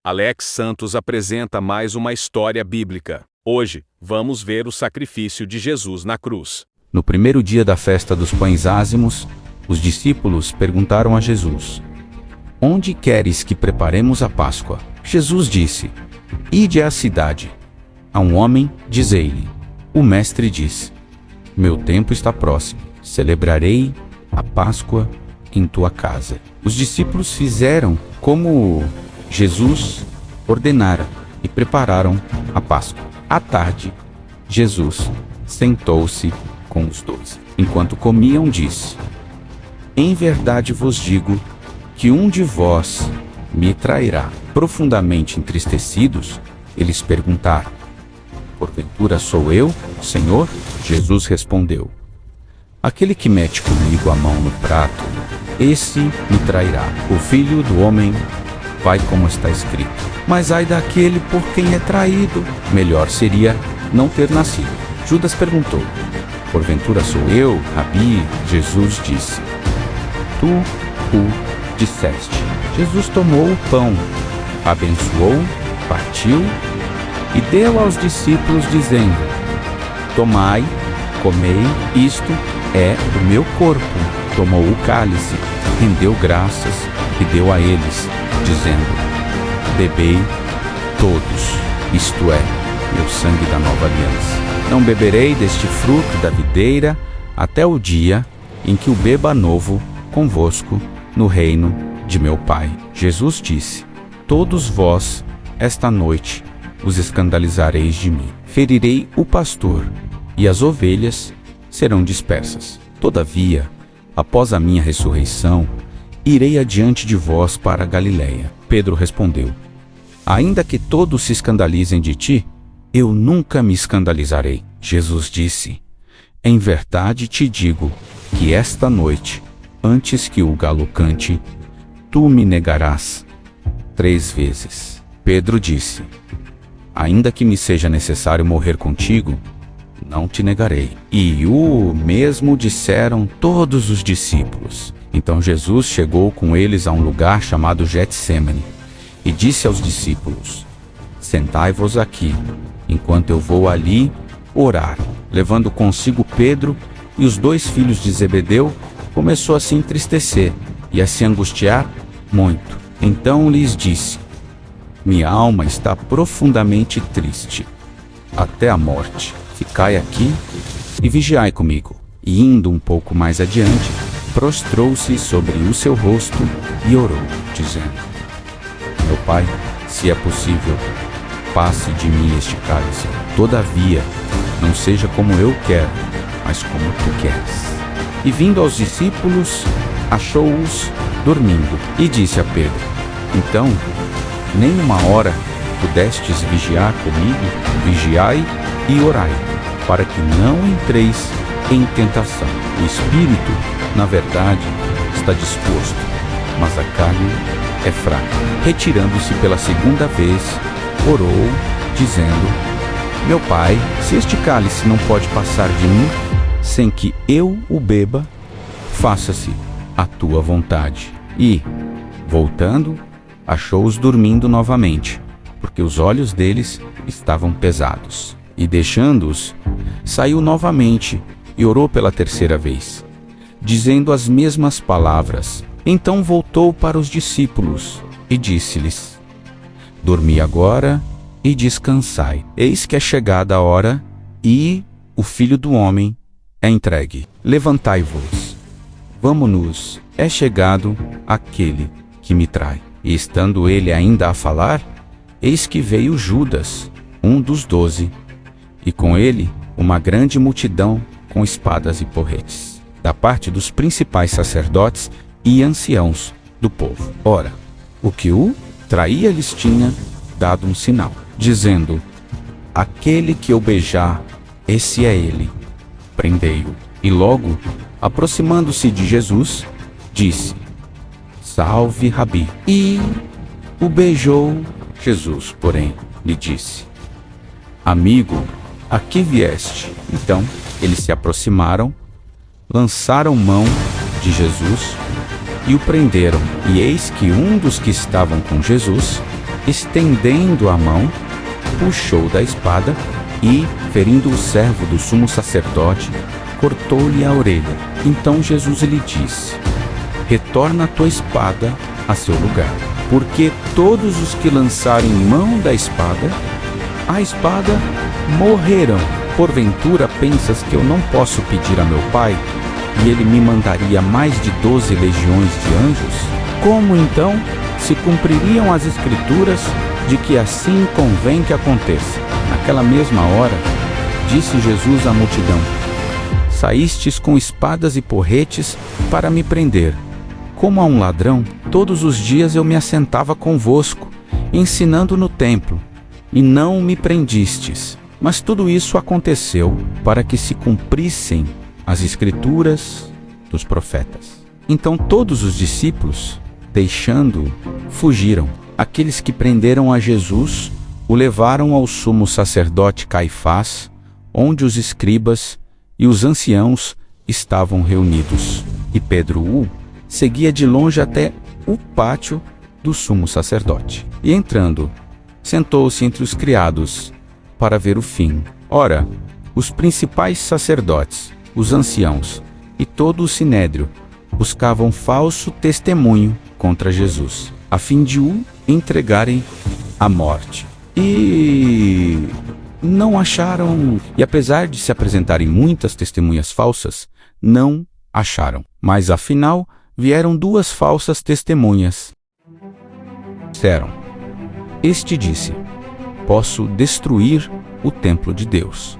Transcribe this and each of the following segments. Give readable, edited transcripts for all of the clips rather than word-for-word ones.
Alex Santos apresenta mais uma história bíblica. Hoje, vamos ver o sacrifício de Jesus na cruz. No primeiro dia da festa dos pães ázimos, os discípulos perguntaram a Jesus: "Onde queres que preparemos a Páscoa?" Jesus disse: "Ide à cidade. A um homem, dizei-lhe: o mestre diz: meu tempo está próximo. Celebrarei a Páscoa em tua casa." Os discípulos fizeram como Jesus ordenara e prepararam a Páscoa. À tarde, Jesus sentou-se com os 12. Enquanto comiam, disse: "Em verdade vos digo que um de vós me trairá." Profundamente entristecidos, eles perguntaram: "Porventura sou eu, Senhor?" Jesus respondeu: "Aquele que mete comigo a mão no prato, esse me trairá. O Filho do Homem vai como está escrito. Mas ai daquele por quem é traído. Melhor seria não ter nascido." Judas perguntou: "Porventura sou eu, Rabi?" Jesus disse: "Tu o disseste." Jesus tomou o pão, abençoou, partiu e deu aos discípulos, dizendo: "Tomai, comei, isto é o meu corpo." Tomou o cálice, rendeu graças e deu a eles, dizendo: "Bebei todos, isto é, meu sangue da nova aliança. Não beberei deste fruto da videira até o dia em que o beba novo convosco no reino de meu Pai." Jesus disse: "Todos vós, esta noite, os escandalizareis de mim. Ferirei o pastor, e as ovelhas serão dispersas. Todavia, após a minha ressurreição, irei adiante de vós para a Galiléia." Pedro respondeu: "Ainda que todos se escandalizem de ti, eu nunca me escandalizarei." Jesus disse: "Em verdade te digo que esta noite, antes que o galo cante, tu me negarás 3 vezes." Pedro disse: "Ainda que me seja necessário morrer contigo, não te negarei." E o mesmo disseram todos os discípulos. Então Jesus chegou com eles a um lugar chamado Getsêmani e disse aos discípulos: "Sentai-vos aqui, enquanto eu vou ali orar." Levando consigo Pedro e os 2 filhos de Zebedeu, começou a se entristecer e a se angustiar muito. Então lhes disse: "Minha alma está profundamente triste, até a morte. Ficai aqui e vigiai comigo." E indo um pouco mais adiante, prostrou-se sobre o seu rosto e orou, dizendo: "Meu Pai, se é possível, passe de mim este cálice. Todavia, não seja como eu quero, mas como tu queres." E vindo aos discípulos, achou-os dormindo, e disse a Pedro: "Então, nem uma hora pudestes vigiar comigo? Vigiai e orai, para que não entreis em tentação. O espírito, na verdade, está disposto, mas a carne é fraca." Retirando-se pela segunda vez, orou, dizendo: "Meu Pai, se este cálice não pode passar de mim, sem que eu o beba, faça-se a tua vontade." E, voltando, achou-os dormindo novamente, porque os olhos deles estavam pesados. E deixando-os, saiu novamente e orou pela terceira vez, dizendo as mesmas palavras. Então voltou para os discípulos e disse-lhes: "Dormi agora e descansai. Eis que é chegada a hora e o Filho do Homem é entregue. Levantai-vos, vamo-nos, é chegado aquele que me trai." E estando ele ainda a falar, eis que veio Judas, um dos 12, e com ele uma grande multidão com espadas e porretes, da parte dos principais sacerdotes e anciãos do povo. Ora, o que o traía lhes tinha dado um sinal, dizendo: "Aquele que eu beijar, esse é ele, prendei-o." E logo, aproximando-se de Jesus, disse: "Salve, Rabi." E o beijou. Jesus, porém, lhe disse: "Amigo, a que vieste?" Então eles se aproximaram, lançaram mão de Jesus e o prenderam. E eis que um dos que estavam com Jesus estendendo a mão, puxou da espada e, ferindo o servo do sumo sacerdote, cortou-lhe a orelha. Então Jesus lhe disse: retorna a tua espada a seu lugar, porque todos os que lançarem mão da espada, a espada morrerão. Porventura pensas que eu não posso pedir a meu Pai, e ele me mandaria mais de 12 legiões de anjos? Como então se cumpririam as Escrituras de que assim convém que aconteça? Naquela mesma hora, disse Jesus à multidão: saístes com espadas e porretes para me prender. Como a um ladrão, todos os dias eu me assentava convosco, ensinando no templo, e não me prendistes. Mas tudo isso aconteceu para que se cumprissem as Escrituras dos profetas. Então todos os discípulos, deixando-o, fugiram. Aqueles que prenderam a Jesus o levaram ao sumo sacerdote Caifás, onde os escribas e os anciãos estavam reunidos. E Pedro o seguia de longe até o pátio do sumo sacerdote. E entrando, sentou-se entre os criados para ver o fim. Ora, os principais sacerdotes, os anciãos e todo o sinédrio buscavam falso testemunho contra Jesus, a fim de o entregarem à morte. E não acharam, e apesar de se apresentarem muitas testemunhas falsas, não acharam. Mas afinal vieram 2 falsas testemunhas. Disseram: este disse: posso destruir o templo de Deus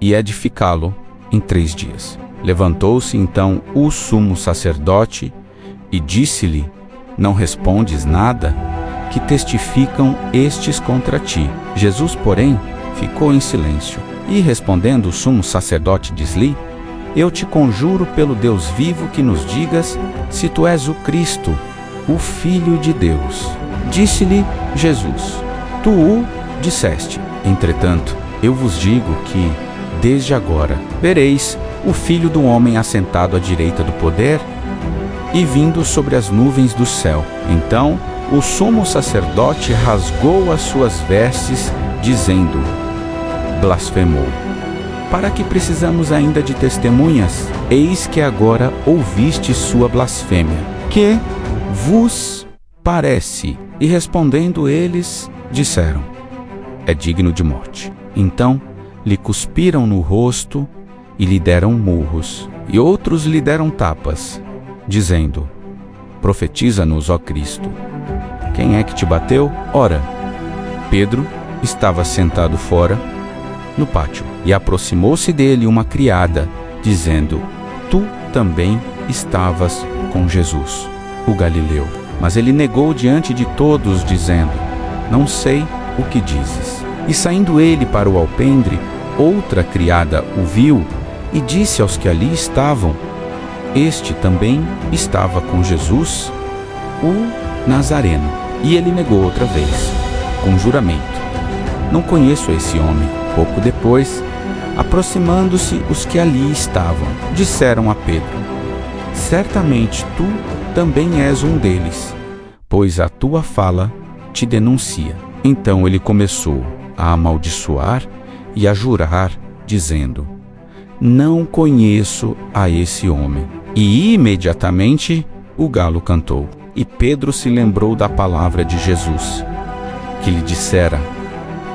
e edificá-lo em 3 dias. Levantou-se então o sumo sacerdote e disse-lhe: não respondes nada? Que testificam estes contra ti? Jesus, porém, ficou em silêncio. E respondendo o sumo sacerdote diz-lhe: eu te conjuro pelo Deus vivo que nos digas se tu és o Cristo, o Filho de Deus. Disse-lhe Jesus: tu o disseste. Entretanto, eu vos digo que, desde agora, vereis o Filho do Homem assentado à direita do poder e vindo sobre as nuvens do céu. Então, o sumo sacerdote rasgou as suas vestes, dizendo: blasfemou. Para que precisamos ainda de testemunhas? Eis que agora ouviste sua blasfêmia. Que vos parece? E respondendo eles, disseram: é digno de morte. Então lhe cuspiram no rosto e lhe deram murros, e outros lhe deram tapas, dizendo: profetiza-nos, ó Cristo. Quem é que te bateu? Ora, Pedro estava sentado fora, no pátio, e aproximou-se dele uma criada, dizendo: tu também estavas com Jesus, o Galileu. Mas ele negou diante de todos, dizendo: não sei o que dizes. E saindo ele para o alpendre, outra criada o viu e disse aos que ali estavam: este também estava com Jesus, o Nazareno. E ele negou outra vez, com juramento: não conheço esse homem. Pouco depois, aproximando-se os que ali estavam, disseram a Pedro: certamente tu também és um deles, pois a tua fala te denuncia. Então ele começou a amaldiçoar e a jurar, dizendo: não conheço a esse homem. E imediatamente o galo cantou. E Pedro se lembrou da palavra de Jesus, que lhe dissera: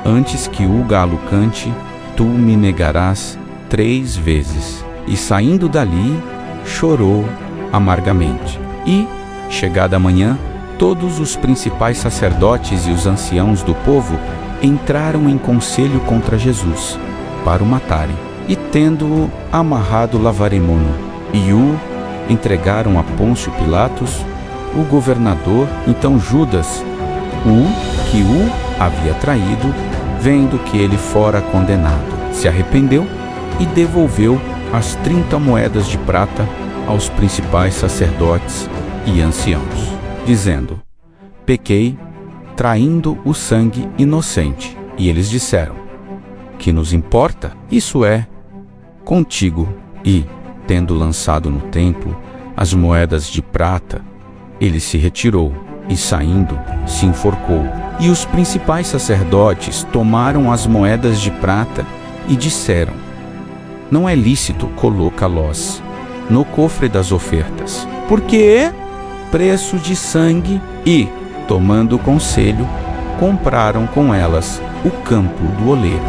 antes que o galo cante, tu me negarás 3 vezes. E saindo dali, chorou amargamente. E, chegada a manhã, todos os principais sacerdotes e os anciãos do povo entraram em conselho contra Jesus, para o matarem. E tendo-o amarrado, lavaremono, e o entregaram a Pôncio Pilatos, o governador. Então Judas, o que o havia traído, vendo que ele fora condenado, se arrependeu e devolveu as 30 moedas de prata aos principais sacerdotes e anciãos, dizendo: pequei, traindo o sangue inocente. E eles disseram: que nos importa? Isso é contigo. E, tendo lançado no templo as moedas de prata, ele se retirou e saindo, se enforcou. E os principais sacerdotes tomaram as moedas de prata e disseram: não é lícito colocá-los no cofre das ofertas, porque é preço de sangue. E, tomando conselho, compraram com elas o campo do oleiro,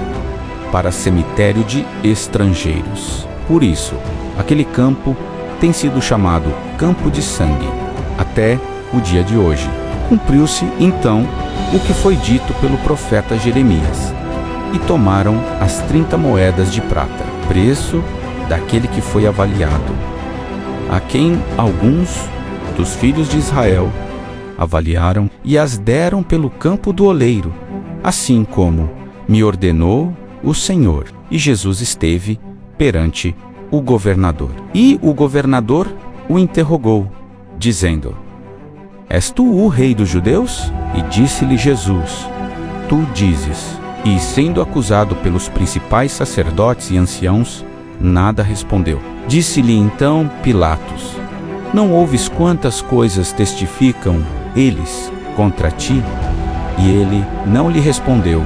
para cemitério de estrangeiros. Por isso, aquele campo tem sido chamado Campo de Sangue, até o dia de hoje. Cumpriu-se, então, o que foi dito pelo profeta Jeremias, e tomaram as 30 moedas de prata, preço daquele que foi avaliado, a quem alguns dos filhos de Israel avaliaram e as deram pelo campo do oleiro, assim como me ordenou o Senhor. E Jesus esteve perante o governador. E o governador o interrogou, dizendo: és tu o rei dos judeus? E disse-lhe Jesus: tu dizes. E, sendo acusado pelos principais sacerdotes e anciãos, nada respondeu. Disse-lhe então Pilatos: não ouves quantas coisas testificam eles contra ti? E ele não lhe respondeu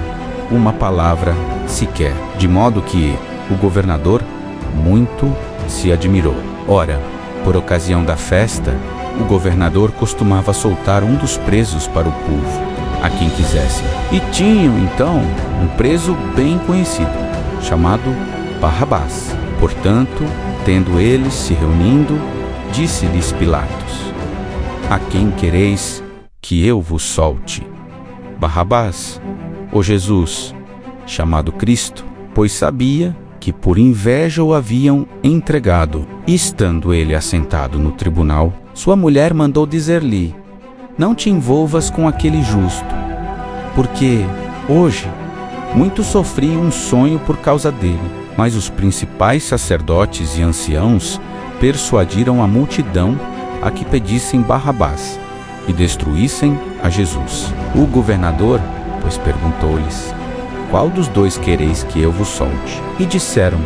uma palavra sequer, de modo que o governador muito se admirou. Ora, por ocasião da festa, o governador costumava soltar um dos presos para o povo, a quem quisesse. E tinham então um preso bem conhecido, chamado Barrabás. Portanto, tendo eles se reunindo, disse-lhes Pilatos: a quem quereis que eu vos solte? Barrabás ou Jesus, chamado Cristo? Pois sabia que por inveja o haviam entregado. E estando ele assentado no tribunal, sua mulher mandou dizer-lhe: não te envolvas com aquele justo, porque hoje muito sofri um sonho por causa dele. Mas os principais sacerdotes e anciãos persuadiram a multidão a que pedissem Barrabás e destruíssem a Jesus. O governador, pois, perguntou-lhes: qual dos dois quereis que eu vos solte? E disseram: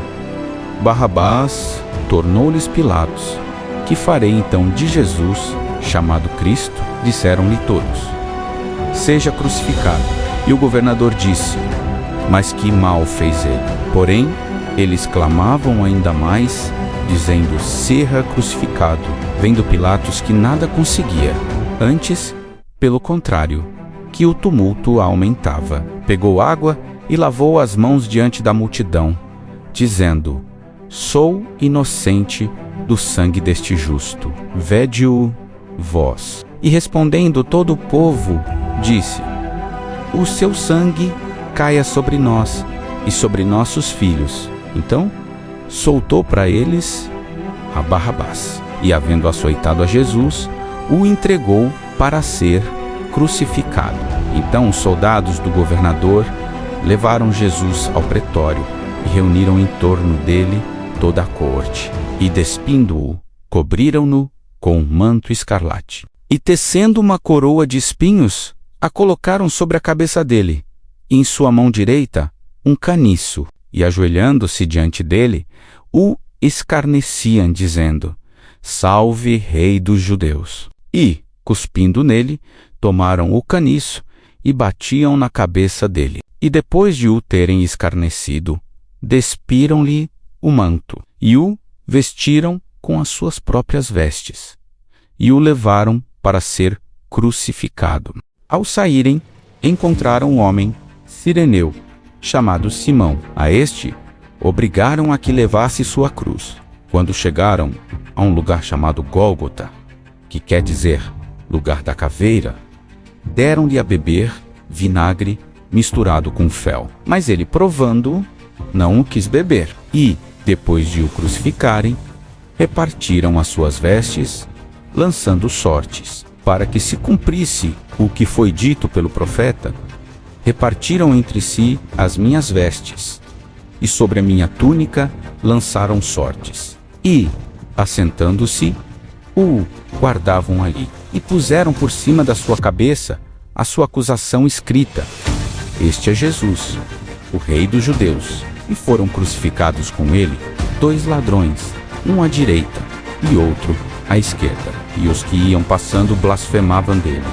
Barrabás. Tornou-lhes Pilatos: que farei então de Jesus, chamado Cristo? Disseram-lhe todos: seja crucificado. E o governador disse: mas que mal fez ele? Porém, eles clamavam ainda mais, dizendo: seja crucificado. Vendo Pilatos que nada conseguia, antes, pelo contrário, que o tumulto aumentava, pegou água e lavou as mãos diante da multidão, dizendo: sou inocente do sangue deste justo, vede-o vós. E respondendo todo o povo, disse: o seu sangue caia sobre nós e sobre nossos filhos. Então, soltou para eles a Barrabás, e havendo açoitado a Jesus, o entregou para ser crucificado. Então os soldados do governador levaram Jesus ao pretório e reuniram em torno dele toda a corte, e despindo-o, cobriram-no com um manto escarlate. E tecendo uma coroa de espinhos, a colocaram sobre a cabeça dele, e em sua mão direita um caniço, e ajoelhando-se diante dele, o escarneciam, dizendo: salve, rei dos judeus. E, cuspindo nele, tomaram o caniço e batiam na cabeça dele. E depois de o terem escarnecido, despiram-lhe o manto, e o vestiram com as suas próprias vestes, e o levaram para ser crucificado. Ao saírem, encontraram um homem cireneu, chamado Simão. A este obrigaram a que levasse sua cruz. Quando chegaram a um lugar chamado Gólgota, que quer dizer lugar da caveira, deram-lhe a beber vinagre misturado com fel. Mas ele, provando-o, não o quis beber. E, depois de o crucificarem, repartiram as suas vestes, lançando sortes, para que se cumprisse o que foi dito pelo profeta: repartiram entre si as minhas vestes, e sobre a minha túnica lançaram sortes. E, assentando-se, o guardavam ali, e puseram por cima da sua cabeça a sua acusação escrita: este é Jesus, o rei dos judeus. E foram crucificados com ele 2 ladrões, um à direita e outro à esquerda. E os que iam passando blasfemavam dele,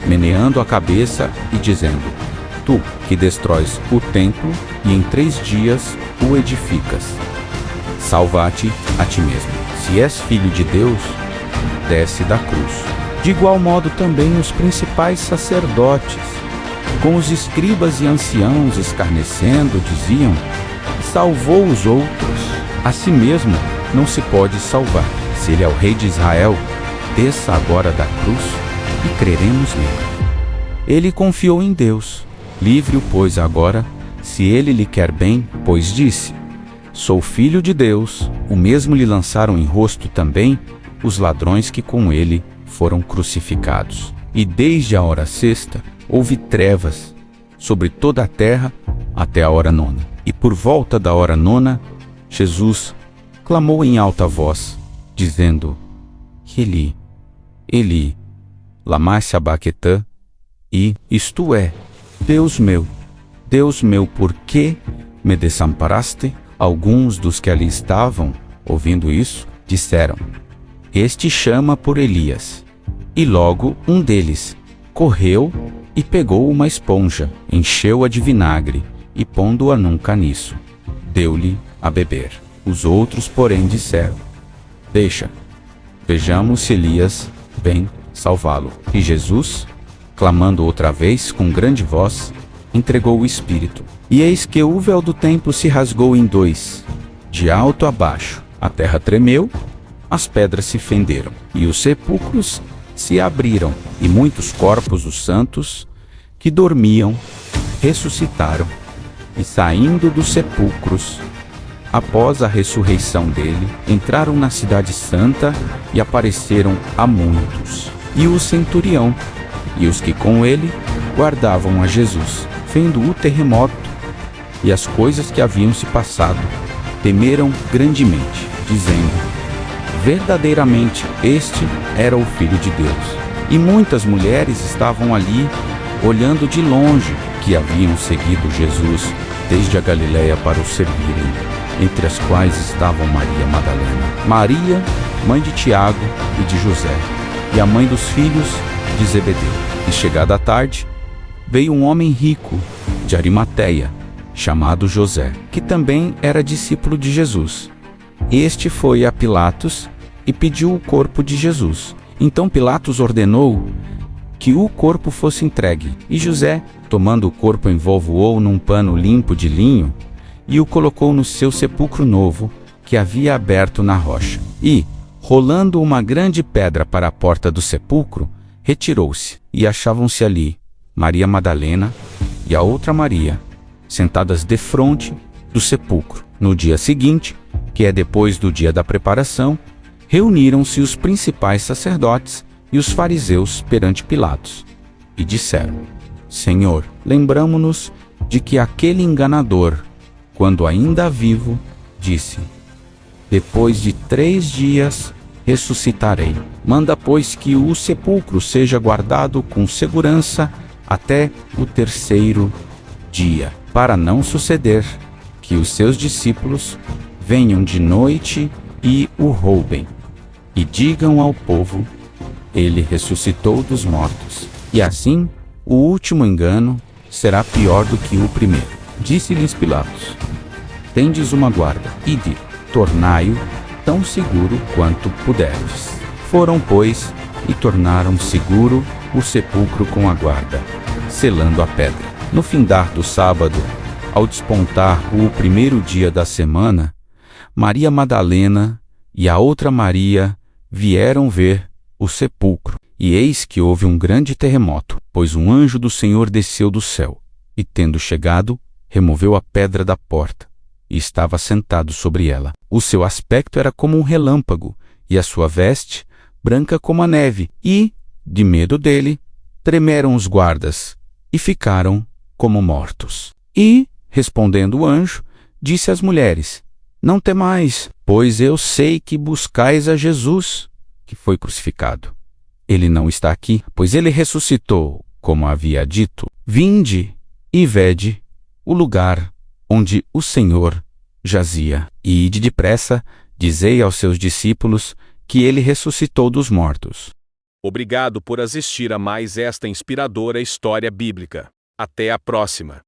meneando a cabeça e dizendo: Tu, que destróis o templo e em 3 dias o edificas, salva-te a ti mesmo. Se és filho de Deus, desce da cruz. De igual modo também os principais sacerdotes, com os escribas e anciãos escarnecendo, diziam: Salvou os outros, a si mesmo não se pode salvar. Se ele é o rei de Israel, desça agora da cruz e creremos nele. Ele confiou em Deus. Livre-o, pois, agora, se ele lhe quer bem, pois disse: Sou filho de Deus. O mesmo lhe lançaram em rosto também os ladrões que com ele foram crucificados. E desde a hora sexta houve trevas sobre toda a terra até a hora 9. E por volta da hora 9, Jesus clamou em alta voz, dizendo: Eli, Eli, lama sabachthani, e isto é: Deus meu, por que me desamparaste? Alguns dos que ali estavam, ouvindo isso, disseram: Este chama por Elias. E logo um deles correu e pegou uma esponja, encheu-a de vinagre e, pondo-a num caniço, deu-lhe a beber. Os outros, porém, disseram: Deixa, vejamos se Elias vem salvá-lo. E Jesus, clamando outra vez com grande voz, entregou o Espírito. E eis que o véu do templo se rasgou em 2, de alto a baixo. A terra tremeu, as pedras se fenderam, e os sepulcros se abriram, e muitos corpos dos santos que dormiam ressuscitaram, e saindo dos sepulcros, após a ressurreição dele, entraram na cidade santa e apareceram a muitos. E o centurião e os que com ele guardavam a Jesus, vendo o terremoto e as coisas que haviam se passado, temeram grandemente, dizendo: Verdadeiramente este era o Filho de Deus. E muitas mulheres estavam ali, olhando de longe, que haviam seguido Jesus desde a Galiléia para o servirem, entre as quais estavam Maria Madalena, Maria, mãe de Tiago e de José, e a mãe dos filhos de Zebedeu. E chegada a tarde, veio um homem rico de Arimateia, chamado José, que também era discípulo de Jesus. Este foi a Pilatos e pediu o corpo de Jesus. Então Pilatos ordenou que o corpo fosse entregue. E José, tomando o corpo, envolveu-o num pano limpo de linho e o colocou no seu sepulcro novo, que havia aberto na rocha. E, rolando uma grande pedra para a porta do sepulcro, retirou-se. E achavam-se ali Maria Madalena e a outra Maria, sentadas defronte do sepulcro. No dia seguinte, que é depois do dia da preparação, reuniram-se os principais sacerdotes e os fariseus perante Pilatos, e disseram: Senhor, lembramo-nos de que aquele enganador, quando ainda vivo, disse: Depois de 3 dias ressuscitarei. Manda, pois, que o sepulcro seja guardado com segurança até o 3º dia, para não suceder que os seus discípulos venham de noite e o roubem, e digam ao povo: Ele ressuscitou dos mortos. E assim, o último engano será pior do que o primeiro. Disse-lhes Pilatos: Tendes uma guarda, ide, tornai-o tão seguro quanto puderdes. Foram, pois, e tornaram seguro o sepulcro com a guarda, selando a pedra. No findar do sábado, ao despontar o 1º dia da semana, Maria Madalena e a outra Maria vieram ver o sepulcro. E eis que houve um grande terremoto, pois um anjo do Senhor desceu do céu, e tendo chegado, removeu a pedra da porta, e estava sentado sobre ela. O seu aspecto era como um relâmpago, e a sua veste branca como a neve. E, de medo dele, tremeram os guardas, e ficaram como mortos. E, respondendo o anjo, disse às mulheres: Não temais, pois eu sei que buscais a Jesus, que foi crucificado. Ele não está aqui, pois ele ressuscitou, como havia dito. Vinde e vede o lugar onde o Senhor jazia. E ide depressa, dizei aos seus discípulos que ele ressuscitou dos mortos. Obrigado por assistir a mais esta inspiradora história bíblica. Até a próxima!